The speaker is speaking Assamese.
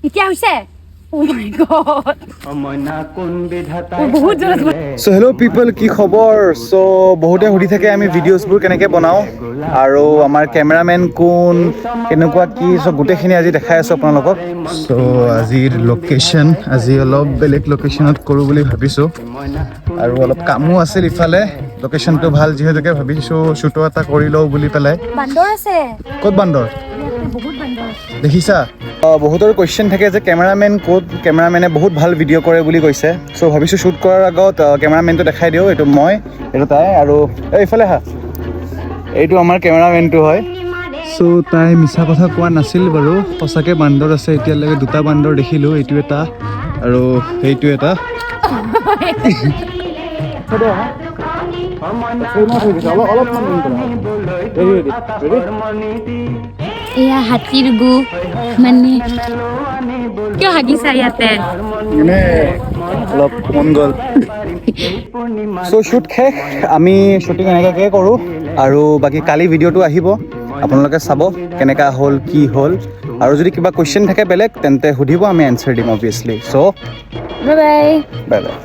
এতিয়া হৈছে Oh my god. So hello people, কি খবৰ? So বহুতে সুধি থাকে আমি ভিডিঅ'ছবোৰ কেনেকৈ বনাওঁ আৰু আমাৰ কেমেৰামেন কোন, কেনেকুৱা কি, সব গোটেইখিনি আজি দেখাই আছোঁ আপোনালোকক। চ' আজিৰ লোকেশ্যন, আজি অলপ বেলেগ লোকেশ্যনত কৰোঁ বুলি ভাবিছোঁ আৰু অলপ কামো আছিল ইফালে। লোকেশ্যনটো ভাল যিহেতুকে ভাবিছোঁ শ্বুটো এটা কৰি লওঁ বুলি পেলাই। বান্দৰ আছে। ক'ত বান্দৰ? বহুত বান্দৰ আছে। দেখিছা? বহুতৰ কুৱেশ্যন থাকে যে কেমেৰামেন ক'ত, কেমেৰামেনে বহুত ভাল ভিডিঅ' কৰে বুলি কৈছে। চ' ভাবিছোঁ শ্বুট কৰাৰ আগত কেমেৰামেনটো দেখাই দিওঁ। এইটো মই, এইটো তাই, আৰু এইফালে হা, এইটো আমাৰ কেমেৰামেনটো হয়। চ' তাই মিছা কথা কোৱা নাছিল বাৰু, সঁচাকৈ বান্দৰ আছে। এতিয়ালৈকে 2টা বান্দৰ দেখিলোঁ, এইটো এটা আৰু সেইটো এটা। এয়া হাতীৰ গু মানে কিয় হাগিছা ইয়াতে? মানে অলপ মন গ'ল। চ' শ্বুট শেষ, আমি শ্বুটিং এনেকুৱাকৈ কৰোঁ আৰু বাকী কালি ভিডিঅ'টো আহিব, আপোনালোকে চাব কেনেকুৱা হ'ল, কি হ'ল। আৰু যদি কিবা কুৱেশ্যন থাকে বেলেগ তেন্তে সুধিব, আমি এনচাৰ দিম অবভিয়াছলি। চ' বাই বাই। Bye bye.